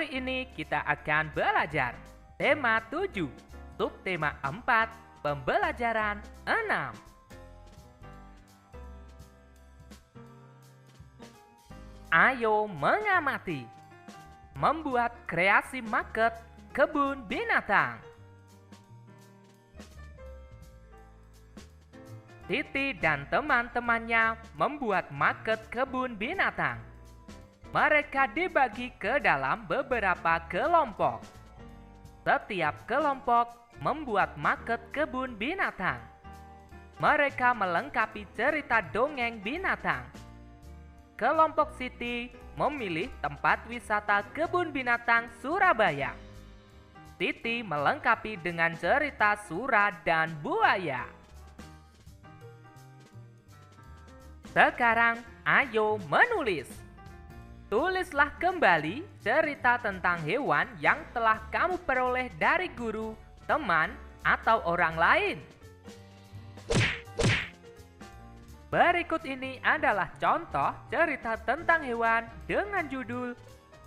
Kali ini kita akan belajar tema 7, subtema 4, pembelajaran 6. Ayo mengamati, membuat kreasi market kebun binatang. Titi dan teman-temannya membuat market kebun binatang. Mereka dibagi ke dalam beberapa kelompok. Setiap kelompok membuat market kebun binatang. Mereka melengkapi cerita dongeng binatang. Kelompok Siti memilih tempat wisata kebun binatang Surabaya. Titi melengkapi dengan cerita Sura dan buaya. Sekarang, ayo menulis. Tulislah kembali cerita tentang hewan yang telah kamu peroleh dari guru, teman, atau orang lain. Berikut ini adalah contoh cerita tentang hewan dengan judul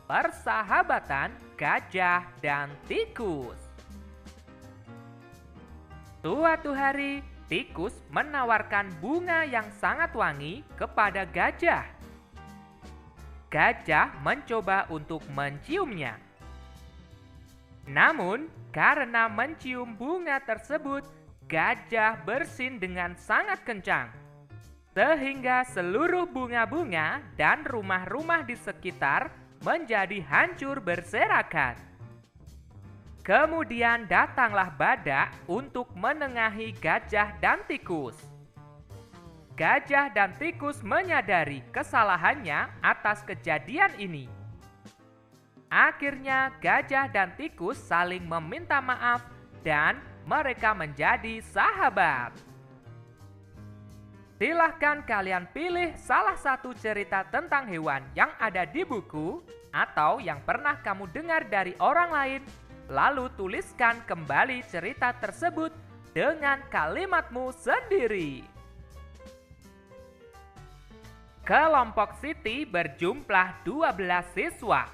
Persahabatan Gajah dan Tikus. Suatu hari, tikus menawarkan bunga yang sangat wangi kepada gajah. Gajah mencoba untuk menciumnya. Namun, karena mencium bunga tersebut, gajah bersin dengan sangat kencang, sehingga seluruh bunga-bunga dan rumah-rumah di sekitar menjadi hancur berserakan. Kemudian datanglah badak untuk menengahi gajah dan tikus. Gajah dan tikus menyadari kesalahannya atas kejadian ini. Akhirnya gajah dan tikus saling meminta maaf dan mereka menjadi sahabat. Silahkan kalian pilih salah satu cerita tentang hewan yang ada di buku atau yang pernah kamu dengar dari orang lain, lalu tuliskan kembali cerita tersebut dengan kalimatmu sendiri. Kelompok Siti berjumlah 12 siswa.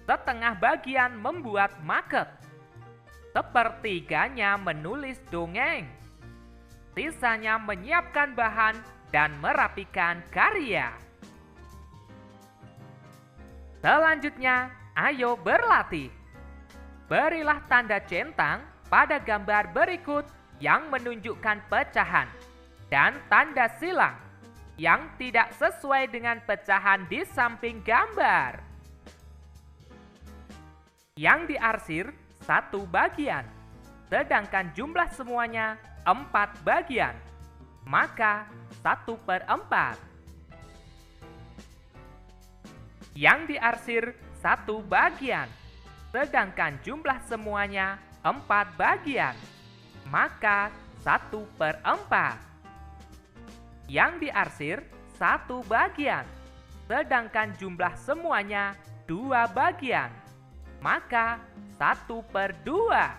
Setengah bagian membuat market. Sepertiganya menulis dongeng. Sisanya menyiapkan bahan dan merapikan karya. Selanjutnya, ayo berlatih. Berilah tanda centang pada gambar berikut yang menunjukkan pecahan dan tanda silang yang tidak sesuai dengan pecahan di samping gambar. Yang diarsir 1 bagian, sedangkan jumlah semuanya 4 bagian, maka 1/4. Yang diarsir 1 bagian, sedangkan jumlah semuanya 4 bagian, maka 1/4. Yang diarsir 1 bagian, sedangkan jumlah semuanya 2 bagian, maka 1/2.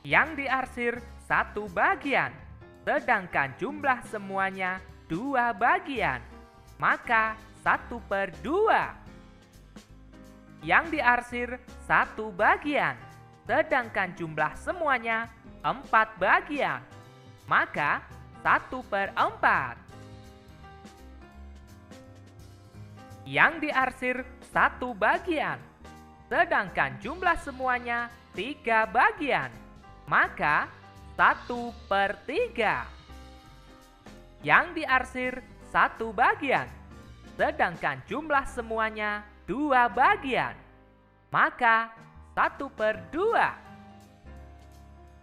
Yang diarsir 1 bagian, sedangkan jumlah semuanya 2 bagian, maka 1/2. Yang diarsir 1 bagian, sedangkan jumlah semuanya 4 bagian, maka 1/4. Yang diarsir 1 bagian, sedangkan jumlah semuanya 3 bagian, maka 1/3. Yang diarsir 1 bagian, sedangkan jumlah semuanya 2 bagian, maka 1/2.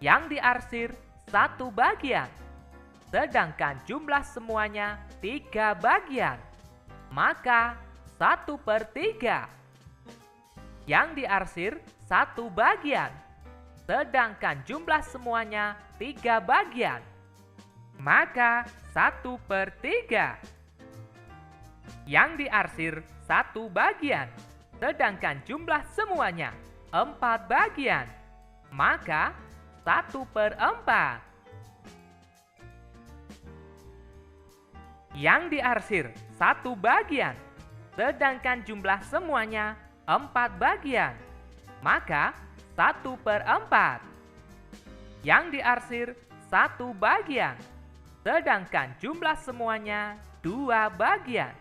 Yang diarsir 1 bagian, sedangkan jumlah semuanya 3 bagian, maka 1/3. Yang diarsir 1 bagian, sedangkan jumlah semuanya 3 bagian, maka 1/3. Yang diarsir 1 bagian, sedangkan jumlah semuanya 4 bagian, maka 1/4. Yang diarsir 1 bagian, sedangkan jumlah semuanya 4 bagian, maka 1/4. Yang diarsir 1 bagian, sedangkan jumlah semuanya 2 bagian,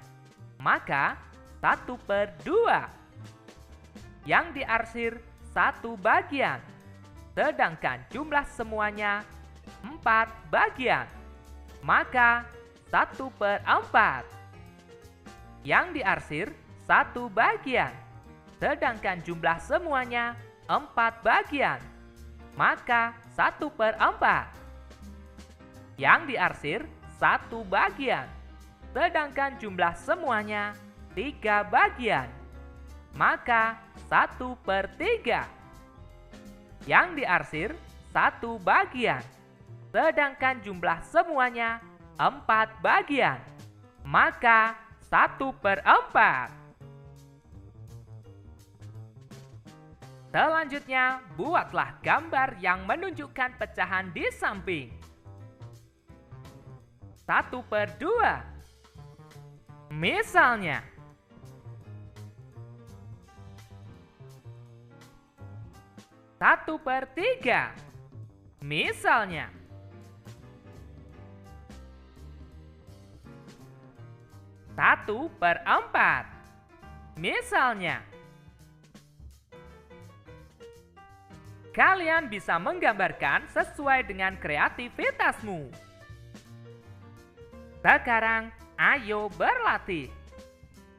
maka 1/2. Yang diarsir 1 bagian, sedangkan jumlah semuanya 4 bagian, maka 1/4. Yang diarsir 1 bagian, sedangkan jumlah semuanya 4 bagian, maka 1/4. Yang diarsir 1 bagian, sedangkan jumlah semuanya 3 bagian, maka 1/3. Yang diarsir 1 bagian, sedangkan jumlah semuanya 4 bagian, maka 1/4. Selanjutnya, buatlah gambar yang menunjukkan pecahan di samping. 1/2. Misalnya, 1/3. Misalnya, 1/4. Misalnya, kalian bisa menggambarkan sesuai dengan kreativitasmu. Sekarang, ayo berlatih.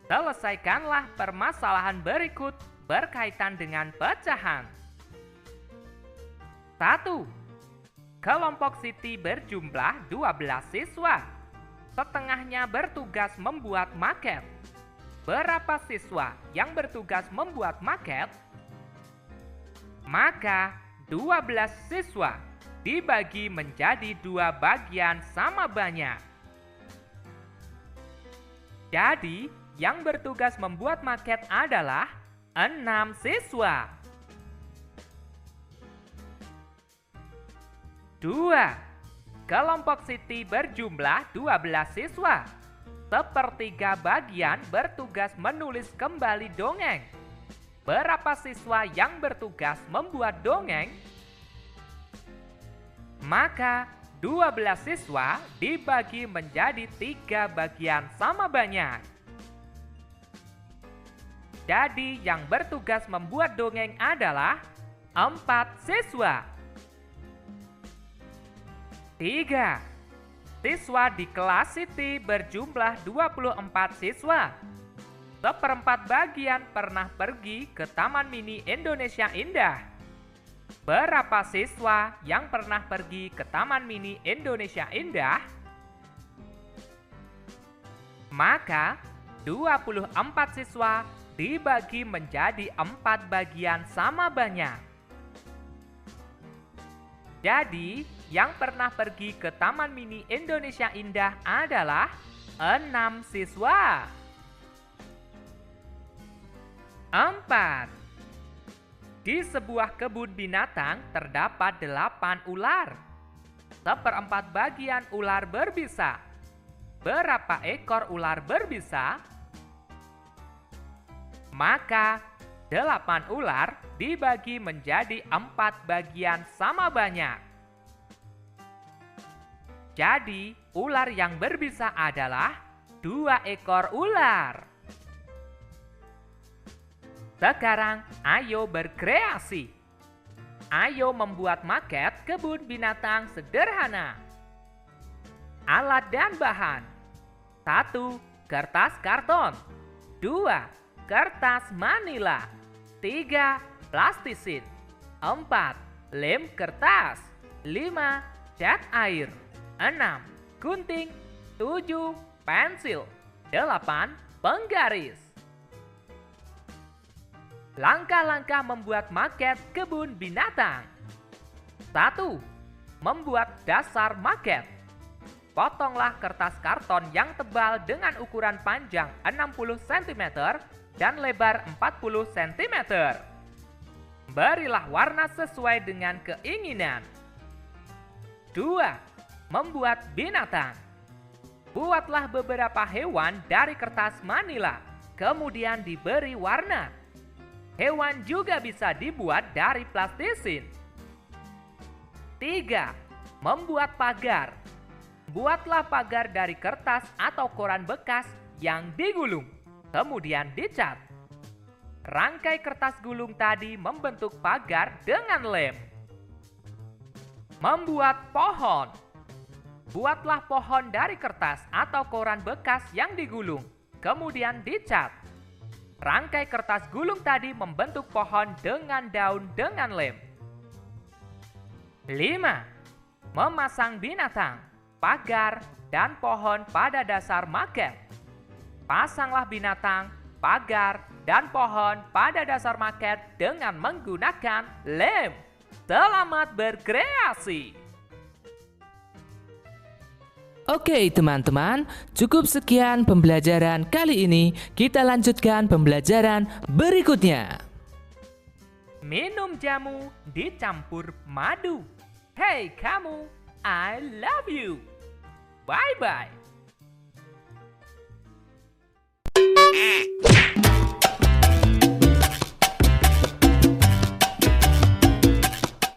Selesaikanlah permasalahan berikut berkaitan dengan pecahan. 1. Kelompok Siti berjumlah 12 siswa. Setengahnya bertugas membuat maket. Berapa siswa yang bertugas membuat maket? Maka 12 siswa dibagi menjadi 2 bagian sama banyak. Jadi, yang bertugas membuat maket adalah 6 siswa. 2. Kelompok Siti berjumlah 12 siswa. Sepertiga bagian bertugas menulis kembali dongeng. Berapa siswa yang bertugas membuat dongeng? Maka 12 siswa dibagi menjadi 3 bagian sama banyak. Jadi yang bertugas membuat dongeng adalah 4 siswa. 3. Siswa di kelas Siti berjumlah 24 siswa. Seperempat bagian pernah pergi ke Taman Mini Indonesia Indah. Berapa siswa yang pernah pergi ke Taman Mini Indonesia Indah? Maka 24 siswa dibagi menjadi 4 bagian sama banyak. Jadi, yang pernah pergi ke Taman Mini Indonesia Indah adalah 6 siswa. 4. Di sebuah kebun binatang terdapat 8 ular. Seperempat bagian ular berbisa. Berapa ekor ular berbisa? Maka 8 ular dibagi menjadi 4 bagian sama banyak. Jadi, ular yang berbisa adalah 2 ekor ular. Sekarang, ayo berkreasi. Ayo membuat maket kebun binatang sederhana. Alat dan bahan. 1. Kertas karton. 2. Kertas manila. 3. Plastisin. 4. Lem kertas. 5. Cat air. 6. Gunting. 7. Pensil. 8. Penggaris. Langkah-langkah membuat maket kebun binatang. 1. Membuat dasar maket. Potonglah kertas karton yang tebal dengan ukuran panjang 60 cm dan lebar 40 cm. Berilah warna sesuai dengan keinginan. 2. Membuat binatang. Buatlah beberapa hewan dari kertas manila, kemudian diberi warna. Hewan juga bisa dibuat dari plastisin. 3. Membuat pagar. Buatlah pagar dari kertas atau koran bekas yang digulung, kemudian dicat. Rangkai kertas gulung tadi membentuk pagar dengan lem. Membuat pohon. Buatlah pohon dari kertas atau koran bekas yang digulung, kemudian dicat. Rangkai kertas gulung tadi membentuk pohon dengan daun dengan lem. 5. Memasang binatang, pagar, dan pohon pada dasar maket. Pasanglah binatang, pagar, dan pohon pada dasar maket dengan menggunakan lem. Selamat berkreasi! Oke teman-teman, cukup sekian pembelajaran kali ini. Kita lanjutkan pembelajaran berikutnya. Minum jamu dicampur madu. Hey kamu, I love you. Bye-bye.